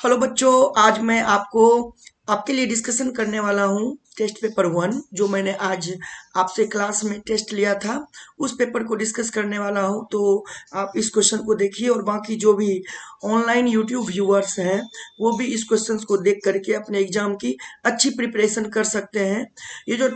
Hello बच्चों, आज मैं आपके लिए डिस्कशन करने वाला हूँ टेस्ट पेपर 1 जो मैंने आज आपसे क्लास में टेस्ट लिया था। उस पेपर को डिस्कस करने वाला हूँ, तो आप इस क्वेश्चन को देखिए और बाकी जो भी ऑनलाइन यूट्यूब व्यूअर्स हैं वो भी इस क्वेश्चन को देख करके अपने एग्जाम की अच्छी प्रिपरेशन कर सकते हैं। ये जो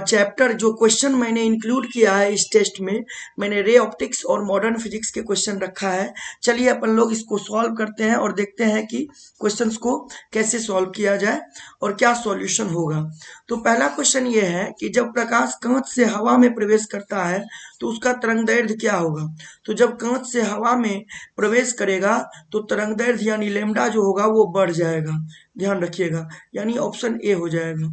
चैप्टर जो क्वेश्चन मैंने इंक्लूड किया है इस टेस्ट में, मैंने रे ऑप्टिक्स और मॉडर्न फिजिक्स के क्वेश्चन रखा है। चलिए अपन लोग इसको सॉल्व करते हैं और देखते हैं कि क्वेश्चंस को कैसे सॉल्व किया जाए और क्या सॉल्यूशन होगा। तो पहला क्वेश्चन ये है कि जब प्रकाश कांच से हवा में प्रवेश करता है तो उसका तरंगदैर्घ्य क्या होगा। तो जब कांच से हवा में प्रवेश करेगा तो तरंगदैर्घ्य यानी लैम्डा जो होगा वो बढ़ जाएगा, ध्यान रखिएगा, यानी ऑप्शन ए हो जाएगा।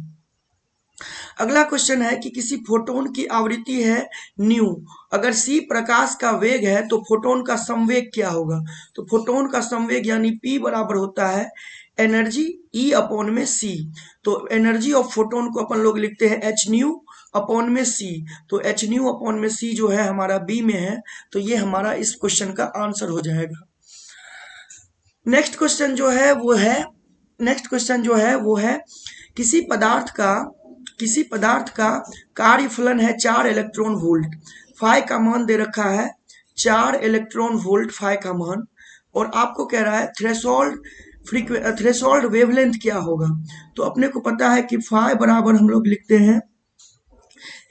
अगला क्वेश्चन है कि किसी फोटोन की आवृत्ति है न्यू, अगर सी प्रकाश का वेग है तो फोटोन का संवेग क्या होगा। तो फोटोन का संवेग यानी पी बराबर होता है एनर्जी ई अपॉन में सी। तो एनर्जी ऑफ फोटोन को अपन लोग लिखते हैं एच न्यू अपॉन में सी। तो एच न्यू अपॉन में सी जो है हमारा बी में है, तो ये हमारा इस क्वेश्चन का आंसर हो जाएगा। नेक्स्ट क्वेश्चन जो है वो है किसी पदार्थ का कार्यफलन है 4 इलेक्ट्रॉन वोल्ट, फाई का मान दे रखा है 4 इलेक्ट्रॉन वोल्ट फाई का मान, और आपको कह रहा है थ्रेशोल्ड वेवलेंथ क्या होगा। तो अपने को पता है कि फाई बराबर हम लोग लिखते हैं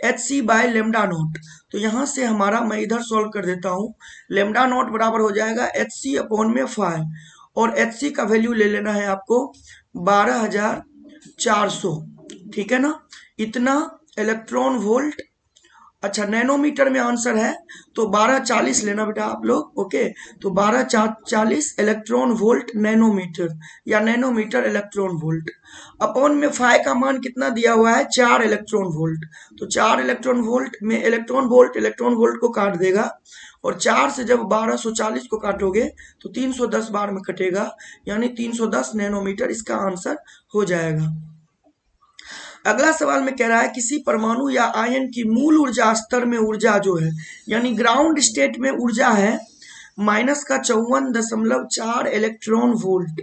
H C by lambda naught. तो यहां से हमारा, मैं इधर सॉल्व कर देता हूं, लेमडा नॉट बराबर हो जाएगा एच सी अपॉन में फाई, और एच सी का वैल्यू ले लेना है आपको 12,400, ठीक है ना, इतना इलेक्ट्रॉन वोल्ट। अच्छा, नैनोमीटर में आंसर है तो 1240 लेना बेटा आप लोग, ओके। तो 1240 इलेक्ट्रॉन वोल्ट नैनोमीटर, या नैनोमीटर इलेक्ट्रॉन वोल्ट, अपॉन में फाई का मान कितना दिया हुआ है 4 इलेक्ट्रॉन वोल्ट। तो 4 इलेक्ट्रॉन वोल्ट में इलेक्ट्रॉन वोल्ट को काट देगा, और 4 से जब 1240 को काटोगे तो 310 बार में कटेगा, यानी 310 नैनोमीटर इसका आंसर हो जाएगा। अगला सवाल में कह रहा है किसी परमाणु या आयन की मूल ऊर्जा स्तर में ऊर्जा जो है, यानी ग्राउंड स्टेट में ऊर्जा है -54.4 इलेक्ट्रॉन वोल्ट।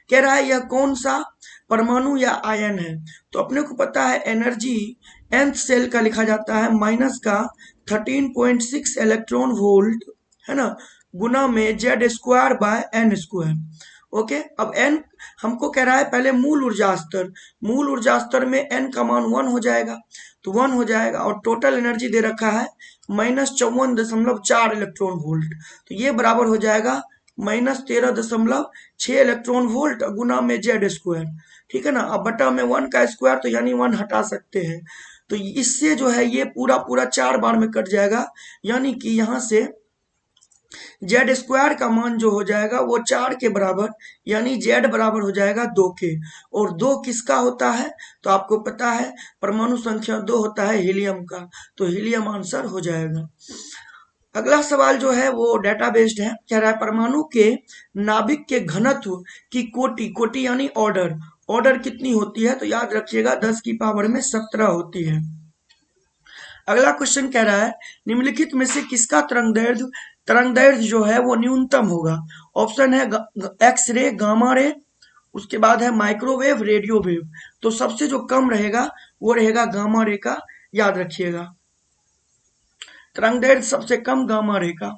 कह रहा है यह कौन सा परमाणु या आयन है। तो अपने को पता है एनर्जी nth सेल का लिखा जाता है माइनस का 13.6 इलेक्ट्रॉन वोल्ट, है ना, गुना में Z square by N square, okay. अब n हमको कह रहा है पहले मूल ऊर्जा स्तर में n का मान 1 हो जाएगा, तो 1 हो जाएगा, और टोटल एनर्जी दे रखा है -54.4 इलेक्ट्रॉन वोल्ट, तो ये बराबर हो जाएगा -13.6 इलेक्ट्रॉन वोल्ट गुना में जेड स्क्वायर, ठीक है ना। अब बटा में 1 का स्क्वायर, तो यानी 1 हटा सकते हैं, तो इससे जो है ये पूरा 4 बार में कट जाएगा, यानी कि यहाँ से जेड स्क्वायर का मान जो हो जाएगा वो 4 के बराबर, यानी जेड बराबर हो जाएगा 2 के। और 2 किसका होता है, तो आपको पता है परमाणु संख्या 2 होता है हीलियम का, तो हीलियम आंसर हो जाएगा। अगला सवाल जो है वो डाटा बेस्ड है, कह रहा है परमाणु के नाभिक के घनत्व की कोटि यानी ऑर्डर कितनी होती है। तो याद रखिएगा 10 की पावर में 17 होती है। अगला क्वेश्चन कह रहा है निम्नलिखित में से किसका तरंगदैर्घ्य जो है वो न्यूनतम होगा। ऑप्शन है एक्स रे, गामा रे, उसके बाद है माइक्रोवेव, रेडियो वेव। तो सबसे जो कम रहेगा वो रहेगा गामा रे का, याद रखिएगा, तरंगदैर्घ्य सबसे कम गामा रे का,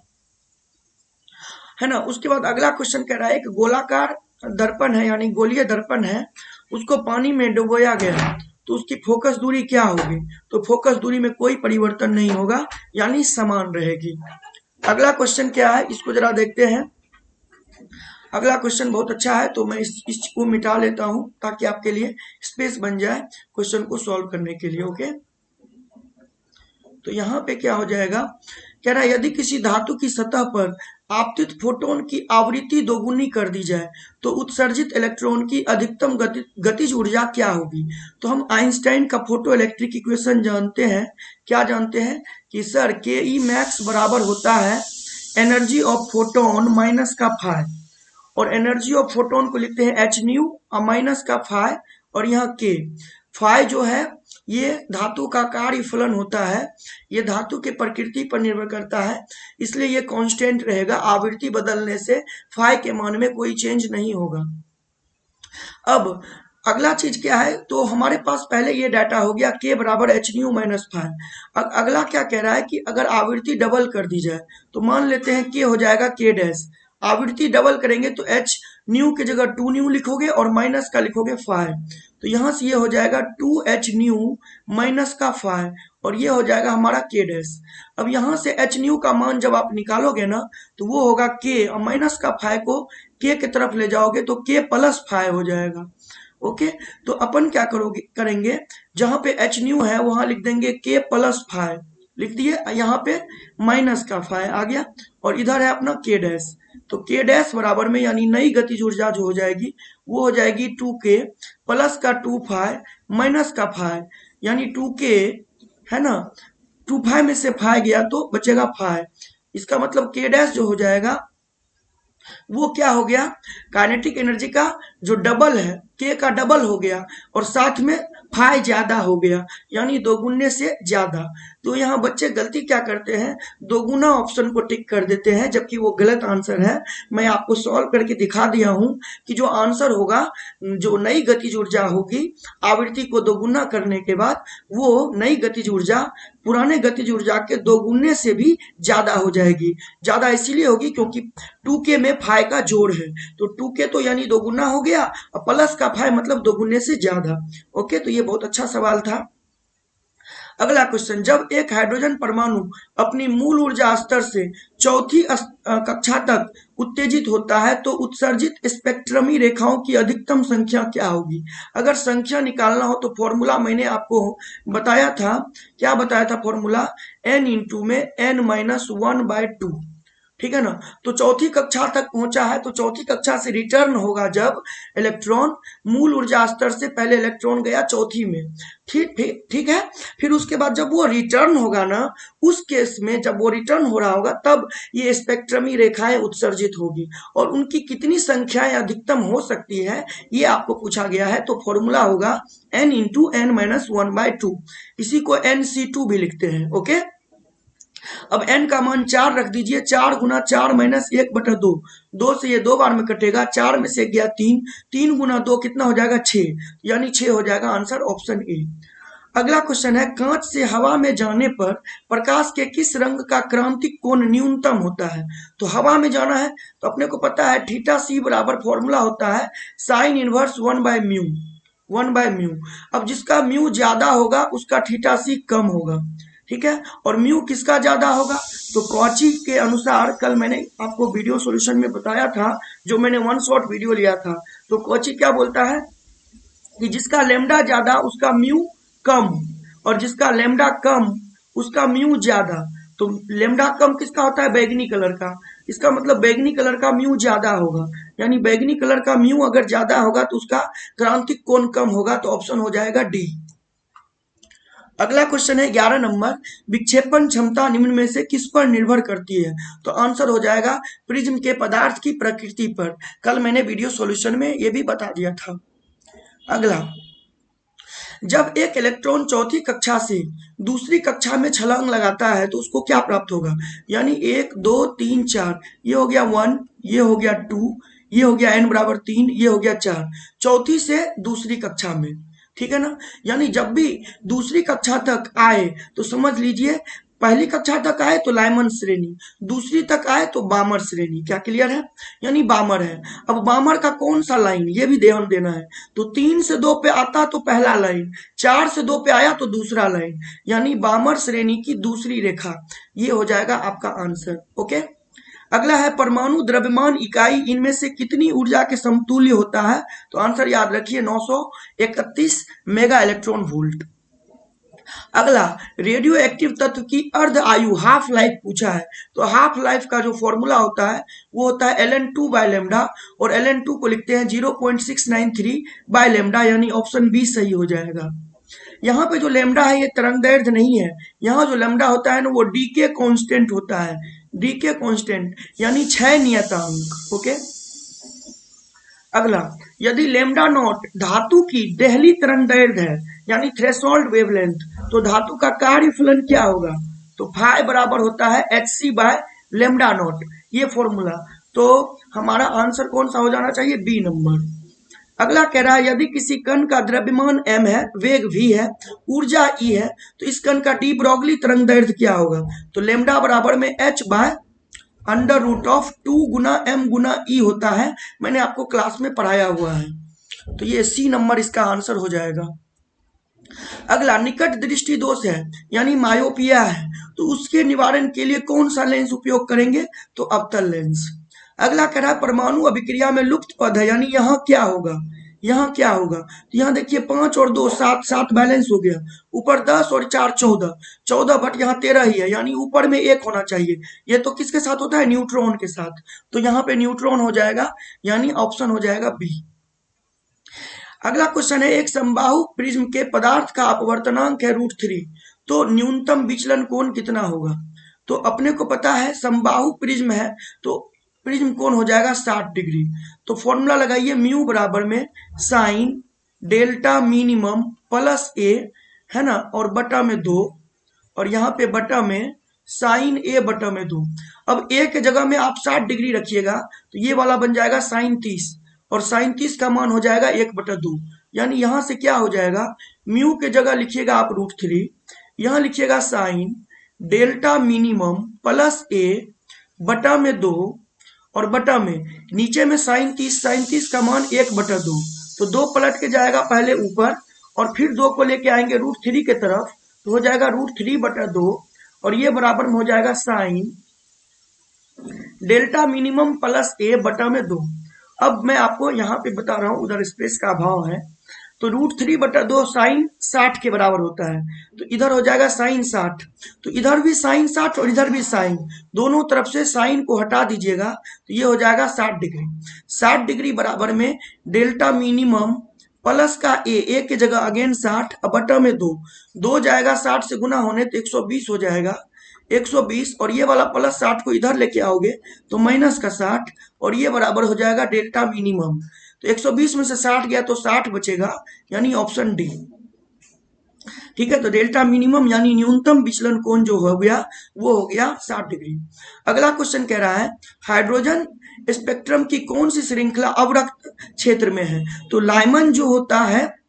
है ना। उसके बाद अगला क्वेश्चन कह रहा है एक गोलाकार दर्पण है, यानी गोलीय दर्पण है, उसको पानी में डुबोया गया, तो उसकी फोकस दूरी क्या होगी। तो फोकस दूरी में कोई परिवर्तन नहीं होगा, यानी समान रहेगी। अगला क्वेश्चन क्या है इसको जरा देखते हैं। अगला क्वेश्चन बहुत अच्छा है, तो मैं इसको मिटा लेता हूं ताकि आपके लिए स्पेस बन जाए क्वेश्चन को सॉल्व करने के लिए, ओके। तो यहाँ पे क्या हो जाएगा, कह रहा है यदि किसी धातु की सतह पर आपतित फोटोन की आवृत्ति दोगुनी कर दी जाए तो उत्सर्जित इलेक्ट्रॉन की अधिकतम गतिज ऊर्जा क्या होगी। तो हम आइंस्टाइन का फोटो इलेक्ट्रिक इक्वेशन जानते हैं, क्या जानते हैं कि सर के ई मैक्स बराबर होता है एनर्जी ऑफ फोटोन माइनस का फाई, और एनर्जी ऑफ फोटोन को लिखते हैं एच न्यू माइनस का फाई, और यहाँ के फाई जो है ये धातु का कार्यफलन होता है, ये धातु के प्रकृति पर निर्भर करता है, इसलिए ये कांस्टेंट रहेगा, आवृत्ति बदलने से फाई के मान में कोई चेंज नहीं होगा। अब अगला चीज क्या है, तो हमारे पास पहले ये डाटा हो गया k बराबर एच न्यू माइनस फाइव। अगला क्या कह रहा है कि अगर आवृत्ति डबल कर दी जाए, तो मान लेते हैं k हो जाएगा k डैश, आवृत्ति डबल करेंगे तो एच न्यू की जगह टू न्यू लिखोगे और माइनस का लिखोगे फाइव, तो यहां से ये हो जाएगा टू एच न्यू माइनस का फाइव, और ये हो जाएगा हमारा k डैश। अब यहां से एच न्यू का मान जब आप निकालोगे ना, तो वो होगा k, और माइनस का फाइव को k की तरफ ले जाओगे तो k प्लस फाइव हो जाएगा। ओके, तो अपन क्या करेंगे, जहां पे एच न्यू है वहां लिख देंगे के प्लस फाइव, लिख दिए, यहाँ पे माइनस का फाइव आ गया, और इधर है अपना के डैश। तो के डैश बराबर में यानी नई गतिज ऊर्जा जो हो जाएगी वो हो जाएगी टू के प्लस का टू फाइव माइनस का फाइव, यानी टू के है ना, टू फाइव में से फाइव गया तो बचेगा फाइव। इसका मतलब के डैश जो हो जाएगा वो क्या हो गया, काइनेटिक एनर्जी का जो डबल है, के का डबल हो गया, और साथ में फाइव ज्यादा हो गया, यानी दोगुने से ज्यादा। तो यहाँ बच्चे गलती क्या करते हैं, दोगुना ऑप्शन को टिक कर देते हैं, जबकि वो गलत आंसर है। मैं आपको सॉल्व करके दिखा दिया हूं कि जो आंसर होगा, जो नई गतिज ऊर्जा होगी आवृत्ति को दोगुना करने के बाद, वो नई गतिज ऊर्जा पुराने गतिज ऊर्जा के दोगुने से भी ज्यादा हो जाएगी। ज्यादा इसीलिए होगी क्योंकि टू के में फाइव का जोड़ है, तो टू के तो यानी दोगुना हो गया, और प्लस का फाइव मतलब दोगुने से ज्यादा। ओके, तो ये बहुत अच्छा सवाल था। अगला क्वेश्चन, जब एक हाइड्रोजन परमाणु अपनी मूल ऊर्जा स्तर से चौथी कक्षा तक उत्तेजित होता है तो उत्सर्जित स्पेक्ट्रमी रेखाओं की अधिकतम संख्या क्या होगी। अगर संख्या निकालना हो तो फॉर्मूला मैंने आपको बताया था, क्या बताया था फॉर्मूला, n इंटू में n minus one by to, ठीक है ना। तो चौथी कक्षा तक पहुंचा है, तो चौथी कक्षा से रिटर्न होगा जब इलेक्ट्रॉन मूल ऊर्जा स्तर से पहले इलेक्ट्रॉन गया चौथी में, ठीक ठीक है। फिर उसके बाद जब वो रिटर्न होगा ना, उस केस में जब वो रिटर्न हो रहा होगा तब ये स्पेक्ट्रमी रेखाएं उत्सर्जित होगी, और उनकी कितनी संख्याएं अधिकतम हो सकती है ये आपको पूछा गया है। तो फॉर्मूला होगा n into N minus one by two, इसी को NC2 भी लिखते हैं। ओके, अब n का मान 4 रख दीजिए, 4 गुना 4 माइनस 1 बटा 2, 2 से ये 2 बार में कटेगा, 4 में से गया 3, 3 गुना 2 कितना हो जाएगा 6, यानी 6 हो जाएगा आंसर ऑप्शन ए। अगला क्वेश्चन है, कांच से हवा में जाने पर प्रकाश के किस रंग का क्रांतिक कोण न्यूनतम होता है। तो हवा में जाना है तो अपने को पता है थीटा सी बराबर फॉर्मूला होता है sine inverse one by mu. अब जिसका म्यू ज्यादा होगा उसका थीटा सी कम होगा, ठीक है, और म्यू किसका ज्यादा होगा, तो कॉची के अनुसार कल मैंने आपको वीडियो सॉल्यूशन में बताया था, जो मैंने वन शॉट वीडियो लिया था, तो कॉची क्या बोलता है कि जिसका लेमडा ज्यादा उसका म्यू कम, और जिसका लेमडा कम उसका म्यू ज्यादा। तो लेमडा कम किसका होता है, बैगनी कलर का, इसका मतलब बैगनी कलर का म्यू ज्यादा होगा, यानी बैगनी कलर का म्यू अगर ज्यादा होगा तो उसका क्रांतिक कोण कम होगा, तो ऑप्शन हो जाएगा डी। अगला क्वेश्चन है 11 नंबर, विक्षेपण क्षमता निम्न में से किस पर निर्भर करती है। तो आंसर हो जाएगा प्रिज्म के पदार्थ की प्रकृति पर, कल मैंने वीडियो सॉल्यूशन में ये भी बता दिया था। अगला, जब एक इलेक्ट्रॉन चौथी कक्षा से दूसरी कक्षा में छलांग लगाता है तो उसको क्या प्राप्त होगा, यानी 1 2 3 4, ये हो गया 1, ये हो गया 2, ये हो गया n बराबर 3, ये हो गया 4, चौथी से दूसरी कक्षा में, ठीक है ना। यानी जब भी दूसरी कक्षा तक आए तो समझ लीजिए, पहली कक्षा तक आए तो लाइमन श्रेणी, दूसरी तक आए तो बामर श्रेणी, क्या क्लियर है, यानी बामर है। अब बामर का कौन सा लाइन ये भी ध्यान देना है, तो 3 से 2 पे आता तो पहला लाइन, 4 से 2 पे आया तो दूसरा लाइन, यानी बामर श्रेणी की दूसरी रेखा, ये हो जाएगा आपका आंसर। ओके, अगला है परमाणु द्रव्यमान इकाई इनमें से कितनी ऊर्जा के समतुल्य होता है। तो आंसर याद रखिए 931 मेगा इलेक्ट्रॉन वोल्ट। अगला, रेडियो एक्टिव तत्व की अर्ध आयु हाफ लाइफ पूछा है, तो हाफ लाइफ का जो फॉर्मूला होता है वो होता है ln2 बाय लेमडा, और ln2 को लिखते हैं 0.693 बाय लेमडा, यानी ऑप्शन बी सही हो जाएगा। यहाँ पे जो लेमडा है ये तरंगदैर्घ्य नहीं है, यहाँ जो लेमडा होता है ना वो डीके कांस्टेंट होता है, डीके कांस्टेंट यानी क्षय नियतांक। ओके, अगला, यदि लेमडा नॉट धातु की देहली तरंगदैर्घ्य है यानी थ्रेशोल्ड वेवलेंथ, तो धातु का कार्यफलन क्या होगा, तो फाई बराबर होता है hc बाय लेमडा नॉट, ये फॉर्मूला। तो हमारा आंसर कौन सा हो जाना चाहिए, बी नंबर। अगला कह रहा है यदि किसी कण का द्रव्यमान m है, वेग v है, ऊर्जा E है, तो इस कण का डी ब्रोगली तरंग दैर्ध्य क्या होगा? तो लेमडा बराबर में h by under root of 2 गुना m गुना E होता है। मैंने आपको क्लास में पढ़ाया हुआ है। तो ये सी नंबर इसका आंसर हो जाएगा। अगला निकट दृष्टि दोष है यानी मायोपिया है, तो उसके निवारण के लिए कौन सा लेंस उपयोग करेंगे? तो अवतल लेंस। अगला कह रहा है परमाणु अभिक्रिया में लुप्त पद है यानी यहाँ क्या होगा? यहाँ क्या होगा? तो यहाँ देखिए 5 और 2 7, 7 बैलेंस हो गया, ऊपर 10 और 4 14, 14 बट यहाँ 13 ही है यानी ऊपर में 1 होना चाहिए। ये तो किसके साथ होता है? न्यूट्रॉन के साथ। तो यहाँ पे न्यूट्रॉन हो जाएगा यानी ऑप्शन हो जाएगा बी। अगला क्वेश्चन है एक समबाहु प्रिज्म के पदार्थ का अपवर्तनांक है √3, तो न्यूनतम विचलन कोण कितना होगा? तो अपने को पता है समबाहु प्रिज्म है तो प्रिज्म कोण हो जाएगा 60 डिग्री। तो फॉर्मूला लगाइए म्यू बराबर में साइन डेल्टा मिनिमम प्लस ए, है ना, और बटा में 2, और यहाँ पे बटा में साइन ए बटा में 2। अब ए के जगह में आप 60 डिग्री रखिएगा तो ये वाला बन जाएगा साइन 30, और साइन 30 का मान हो जाएगा 1/2। यानी यहां से क्या हो जाएगा? म्यू के जगह लिखिएगा आप √3, यहां लिखिएगा साइन डेल्टा मिनिमम प्लस ए बटा में 2, और बटा में नीचे में साइन 30 का मान 1/2। तो 2 पलट के जाएगा पहले ऊपर और फिर 2 को लेके आएंगे √3 के तरफ, तो हो जाएगा √3/2, और ये बराबर में हो जाएगा साइन डेल्टा मिनिमम प्लस ए बटा में 2। अब मैं आपको यहाँ पे बता रहा हूँ, उधर स्पेस का अभाव है, तो √3/2 साइन 60 के बराबर होता है, तो इधर हो जाएगा साइन 60, तो इधर भी साइन 60 और इधर भी साइन, दोनों तरफ से साइन को हटा दीजिएगा तो ये हो जाएगा 60 डिग्री। 60 डिग्री बराबर में डेल्टा मिनिमम प्लस का ए के जगह अगेन 60 बटा में 2, 2 जाएगा 60 से गुना होने तो 120 हो जाएगा, 120, और ये वाला प्लस 60 को इधर लेके आओगे तो माइनस का 60, और ये बराबर हो जाएगा डेल्टा मिनिमम। तो 120 में से 60 गया तो 60 बचेगा यानी ऑप्शन डी। ठीक है, तो डेल्टा मिनिमम यानी न्यूनतम विचलन कोण जो हो गया वो हो गया 60 डिग्री। अगला क्वेश्चन कह रहा है हाइड्रोजन स्पेक्ट्रम की कौन सी श्रृंखला अवरक्त क्षेत्र में है? तो लाइमन जो होता है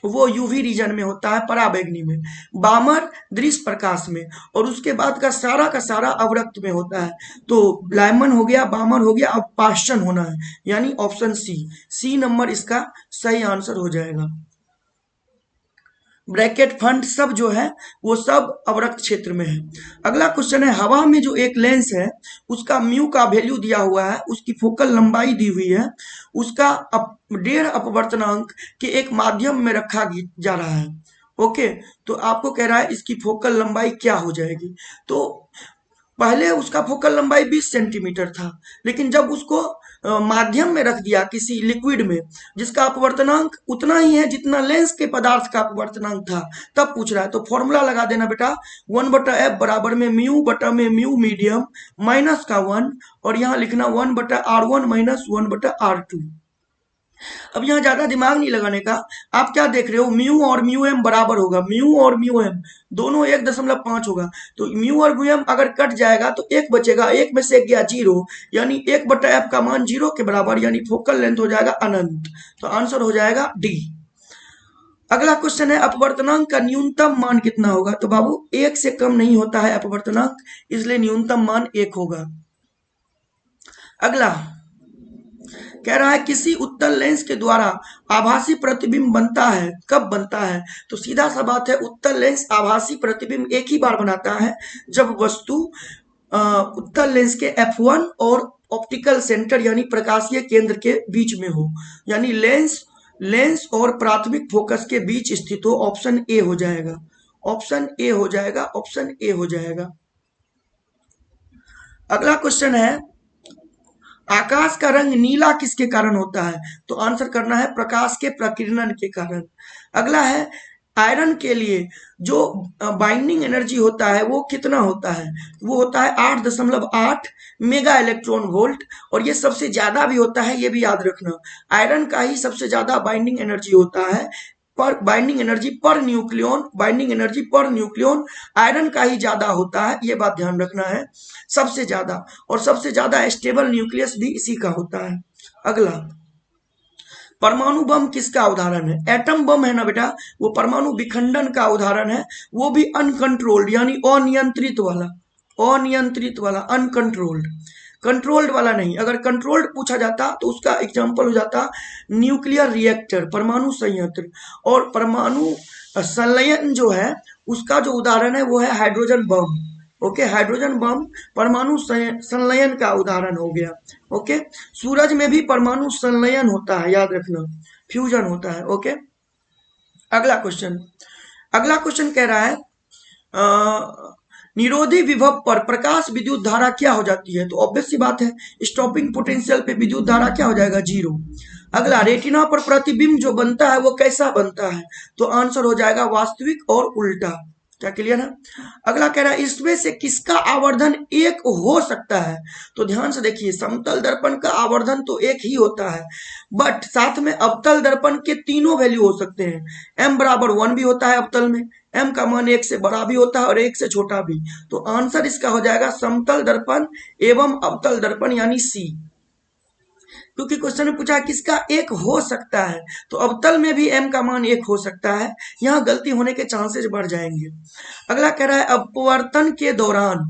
वो यूवी रीजन में होता है, पराबैंगनी में, बामर दृश्य प्रकाश में, और उसके बाद का सारा अवरक्त में होता है। तो लाइमन हो गया, बामर हो गया, अब पाश्चन होना है यानी ऑप्शन सी नंबर इसका सही आंसर हो जाएगा। ब्रैकेट फंड सब जो है वो सब अवरक्त क्षेत्र में है। अगला क्वेश्चन है हवा में जो एक लेंस है उसका म्यू का वैल्यू दिया हुआ है, उसकी फोकल लंबाई दी हुई है, उसका 1.5 अपवर्तनांक के एक माध्यम में रखा जा रहा है। ओके, तो आपको कह रहा है इसकी फोकल लंबाई क्या हो जाएगी? तो पहले उसका फोकल लंबाई 20 सेंटीमीटर था, लेकिन जब उसको माध्यम में रख दिया किसी लिक्विड में जिसका अपवर्तनांक उतना ही है जितना लेंस के पदार्थ का अपवर्तनांक था, तब पूछ रहा है। तो फॉर्मूला लगा देना बेटा 1/f बराबर में म्यू बटा में म्यू मीडियम माइनस का 1, और यहाँ लिखना 1/r1 माइनस 1/r2। अब यहाँ ज्यादा दिमाग नहीं लगाने का, आप क्या देख रहे हो, म्यू और म्यू एम बराबर होगा, म्यू और म्यू एम दोनों 1.5 होगा, तो म्यू और म्यू एम अगर कट जाएगा तो 1 बचेगा, 1 में से 1 गया 0, यानी 1/f का मान 0 के बराबर, यानी फोकल लेंथ हो जाएगा अनंत। तो आंसर हो जाएगा डी। अगला क्वेश्चन है अपवर्तनांक का न्यूनतम मान कितना होगा? तो बाबू 1 से कम नहीं होता है अपवर्तनांक, इसलिए न्यूनतम मान 1 होगा। अगला कह रहा है किसी उत्तल लेंस के द्वारा आभासी प्रतिबिंब बनता है, कब बनता है? तो सीधा सा बात है, उत्तल लेंस आभासी प्रतिबिंब एक ही बार बनाता है जब वस्तु उत्तल लेंस के f1 और ऑप्टिकल सेंटर यानी प्रकाशीय केंद्र के बीच में हो, यानी लेंस और प्राथमिक फोकस के बीच स्थित हो। ऑप्शन ए हो जाएगा, ऑप्शन ए हो जाएगा, ऑप्शन ए हो जाएगा। अगला क्वेश्चन है आकाश का रंग नीला किसके कारण होता है? तो आंसर करना है प्रकाश के प्रकीर्णन के कारण। अगला है आयरन के लिए जो बाइंडिंग एनर्जी होता है वो कितना होता है? वो होता है 8.8 मेगा इलेक्ट्रॉन वोल्ट, और ये सबसे ज्यादा भी होता है, ये भी याद रखना, आयरन का ही सबसे ज्यादा बाइंडिंग एनर्जी होता है, पर binding energy per nucleon iron का ही ज्यादा होता है, ये बात ध्यान रखना है, सबसे ज्यादा, और सबसे ज्यादा स्टेबल न्यूक्लियस भी इसी का होता है। अगला परमाणु बम किसका उदाहरण है? एटम बम है ना बेटा, वो परमाणु विखंडन का उदाहरण है, वो भी अनकंट्रोल्ड यानी अनियंत्रित वाला, अनियंत्रित वाला, अनकंट्रोल्ड, कंट्रोल्ड वाला नहीं। अगर कंट्रोल्ड पूछा जाता तो उसका एग्जांपल हो जाता न्यूक्लियर रिएक्टर, परमाणु संयंत्र। और परमाणु संलयन जो है उसका जो उदाहरण है वो है hydrogen bomb. Okay, hydrogen bomb परमाणु संलयन का उदाहरण हो गया। ओके, सूरज में भी परमाणु संलयन होता है, याद रखना, फ्यूजन होता है। ओके, अगला क्वेश्चन, अगला क्वेश्चन कह रहा है निरोधी विभव पर प्रकाश विद्युत धारा क्या हो जाती है? तो ऑब्वियस सी बात है, स्टॉपिंग पोटेंशियल पे विद्युत धारा क्या हो जाएगा? जीरो। अगला, रेटिना पर प्रतिबिंब जो बनता है वो कैसा बनता है? तो आंसर हो जाएगा वास्तविक और उल्टा। क्या क्लियर है? अगला कह रहा है इसमें से किसका आवर्धन एक हो सकता है? तो ध्यान से देखिए, समतल दर्पण का आवर्धन तो एक ही होता है, बट साथ में अवतल दर्पण के तीनों वैल्यू हो सकते हैं। m बराबर 1 भी होता है अवतल में, m का मान 1 से बड़ा भी होता है और 1 से छोटा भी। तो आंसर इसका हो जाएगा समतल दर्पण एवं अवतल दर्पण यानी सी। क्योंकि क्वेश्चन में पूछा है किसका एक हो सकता है, तो अवतल में भी m का मान एक हो सकता है, यहां गलती होने के चांसेस बढ़ जाएंगे। अगला कह रहा है अपवर्तन के दौरान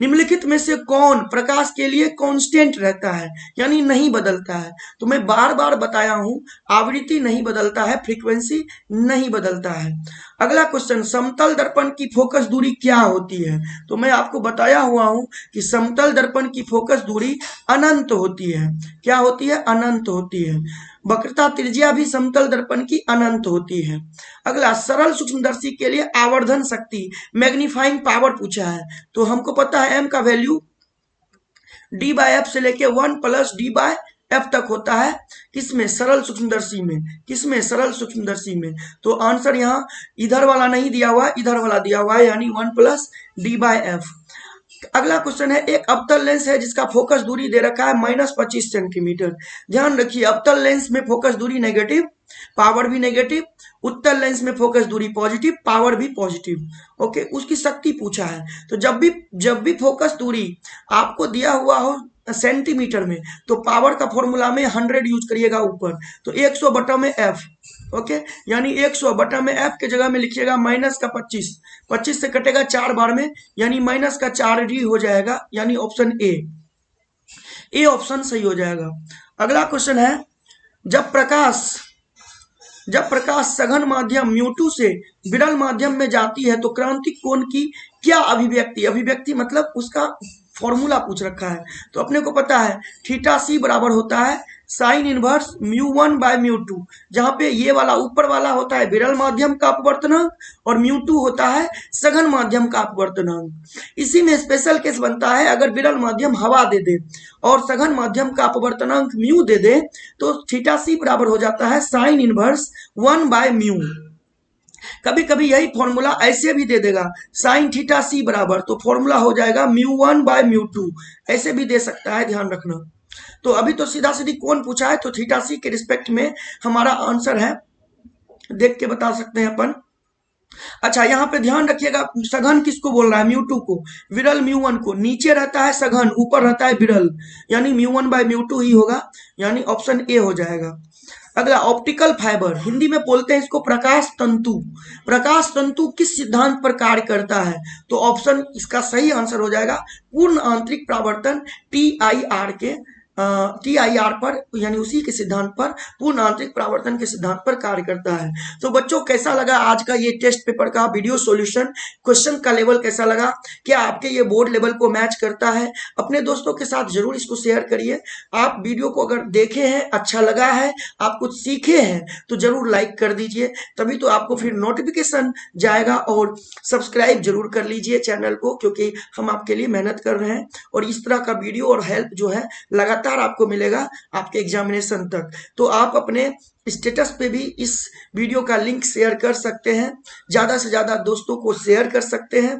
निम्नलिखित में से कौन प्रकाश के लिए कांस्टेंट रहता है, यानी नहीं बदलता है? तो मैं बार बार बताया हूं, आवृत्ति नहीं बदलता है, फ्रीक्वेंसी नहीं बदलता है। अगला क्वेश्चन, समतल दर्पण की फोकस दूरी क्या होती है? तो मैं आपको बताया हुआ हूं कि समतल दर्पण की फोकस दूरी अनंत होती है। क्या होती है? अनंत होती है। वक्रता त्रिज्या भी समतल दर्पण की अनंत होती है। अगला, सरल सूक्ष्मदर्शी के लिए आवर्धन शक्ति, मैग्नीफाइंग पावर पूछा है। तो हमको पता है m का वैल्यू d बाय एफ से लेके 1 प्लस d बाय एफ तक होता है, किसमें? सरल सूक्ष्मदर्शी में। किसमें? सरल सूक्ष्मदर्शी में। तो आंसर यहाँ इधर वाला नहीं दिया हुआ, इधर वाला दिया हुआ है, यानी 1 प्लस d बाय एफ। अगला क्वेश्चन है, एक अवतल लेंस है जिसका फोकस दूरी दे रखा है -25 सेंटीमीटर। ध्यान रखिए, अवतल लेंस में फोकस दूरी नेगेटिव, पावर भी नेगेटिव, उत्तल लेंस में फोकस दूरी पॉजिटिव, पावर भी पॉजिटिव। ओके, उसकी शक्ति पूछा है। तो जब भी फोकस दूरी आपको दिया हुआ हो सेंटीमीटर में, तो पावर का फॉर्मूला में 100 यूज करिएगा ऊपर, तो 100 बटा में एफ। ओके, यानी 100 बटा में एफ के जगह में लिखिएगा माइनस का 25, 25 से कटेगा 4 बार में, यानी माइनस का 4d हो जाएगा, यानी ऑप्शन ए ऑप्शन सही हो जाएगा। अगला क्वेश्चन है, जब प्रकाश सघन माध्यम म्यू2 से विरल माध्यम में जाती है तो क्रांतिक कोण की क्या अभिव्यक्ति, अभिव्यक्ति मतलब उसका फॉर्मूला पूछ रखा है। तो अपने को पता है थीटा सी बराबर होता है साइन इनवर्स μ1 बाय μ2, जहां पे ये वाला ऊपर वाला होता है विरल माध्यम का अपवर्तनांक और μ2 होता है सघन माध्यम का अपवर्तनांक। इसी में स्पेशल केस बनता है, अगर विरल माध्यम हवा दे दे और सघन माध्यम का अपवर्तनांक म्यू दे दे, तो थीटा सी बराबर हो जाता है साइन इनवर्स 1 बाय म्यू। कभी कभी यही फॉर्मूला ऐसे भी दे देगा, साइन थीटा सी बराबर, तो फॉर्मूला हो जाएगा μ1 बाय μ2, ऐसे भी दे सकता है, ध्यान रखना। तो अभी तो सीधा सीधी कौन पूछा है, तो थीटा सी के रिस्पेक्ट में हमारा आंसर है, देख के बता सकते हैं अपन। अच्छा, यहाँ पे ध्यान रखिएगा, सघन किसको बोल रहा है? म्यू2 को, विरल म्यू1 को। नीचे रहता है सघन, ऊपर रहता है विरल, यानी μ1 बाय μ2 ही होगा, यानी ऑप्शन ए हो जाएगा। अगला, ऑप्टिकल फाइबर, हिंदी में बोलते हैं इसको प्रकाश तंतु। प्रकाश तंतु किस सिद्धांत पर कार्य करता है? तो ऑप्शन इसका सही आंसर हो जाएगा पूर्ण आंतरिक परावर्तन, TIR के TIR पर, यानी उसी के सिद्धांत पर, पूर्ण आंतरिक परावर्तन के सिद्धांत पर कार्य करता है। तो बच्चों, कैसा लगा आज का ये टेस्ट पेपर का वीडियो सॉल्यूशन? क्वेश्चन का लेवल कैसा लगा? क्या आपके ये बोर्ड लेवल को मैच करता है? अपने दोस्तों के साथ जरूर इसको शेयर करिए। आप वीडियो को अगर देखे हैं, अच्छा लगा है, आप कुछ सीखे हैं, तो जरूर लाइक कर दीजिए, तभी तो आपको फिर नोटिफिकेशन जाएगा। और सब्सक्राइब जरूर कर लीजिए चैनल को, क्योंकि हम आपके लिए मेहनत कर रहे हैं और इस तरह का वीडियो और हेल्प जो है लगातार आपको मिलेगा आपके एग्जामिनेशन तक। तो आप अपने स्टेटस पे भी इस वीडियो का लिंक शेयर कर सकते हैं, ज्यादा से ज्यादा दोस्तों को शेयर कर सकते हैं।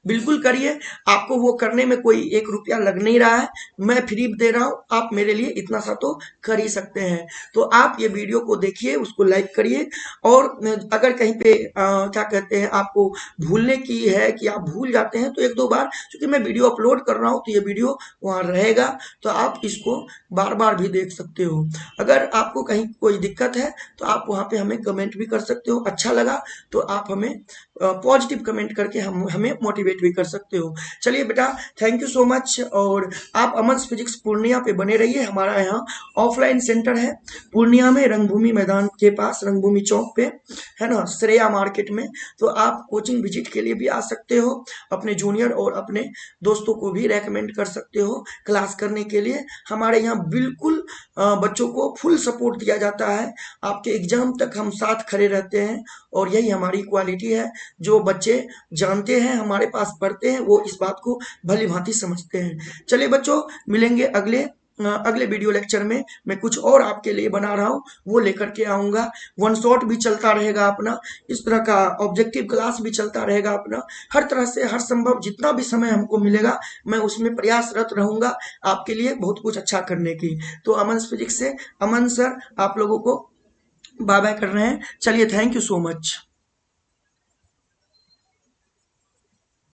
बिल्कुल करिए, आपको वो करने में कोई 1 रुपया लग नहीं रहा है, मैं फ्री दे रहा हूँ, आप मेरे लिए इतना सा तो कर ही सकते हैं। तो आप ये वीडियो को देखिए, उसको लाइक करिए और अगर कहीं पे क्या कहते हैं आपको भूलने की है कि आप भूल जाते हैं तो 1-2 बार, क्योंकि मैं वीडियो अपलोड कर रहा हूँ तो ये वीडियो वहाँ रहेगा, तो आप इसको बार-बार भी देख सकते हो। अगर आपको कहीं कोई दिक्कत है तो आप वहाँ पे हमें कमेंट भी कर सकते हो, अच्छा लगा तो आप हमें पॉजिटिव कमेंट करके हम हमें मोटिवेट भी कर सकते हो। चलिए बेटा, थैंक यू सो मच और आप अमन फिजिक्स पूर्णिया पे बने रहिए। हमारा यहाँ ऑफलाइन सेंटर है पूर्णिया में, रंगभूमि मैदान के पास, रंगभूमि चौक पे, है ना, श्रेया मार्केट में। तो आप कोचिंग विजिट के लिए भी आ सकते हो, अपने जूनियर और अपने दोस्तों को भी रेकमेंड कर सकते हो क्लास करने के लिए। हमारे यहाँ बिल्कुल बच्चों को फुल सपोर्ट दिया जाता है, आपके एग्जाम तक हम साथ खड़े रहते हैं और यही हमारी क्वालिटी है। जो बच्चे जानते हैं, हमारे पास पढ़ते हैं, वो इस बात को भली भांति समझते हैं। चलिए बच्चों, मिलेंगे अगले वीडियो लेक्चर में। मैं कुछ और आपके लिए बना रहा हूँ, वो लेकर के आऊँगा। वन शॉट भी चलता रहेगा अपना, इस तरह का ऑब्जेक्टिव क्लास भी चलता रहेगा अपना। हर तरह से, हर संभव जितना भी समय हमको मिलेगा, मैं उसमें प्रयासरत रहूँगा आपके लिए बहुत कुछ अच्छा करने की। तो अमन फिजिक्स से अमन सर आप लोगों को बाय बाय कर रहे हैं। चलिए, थैंक यू सो मच।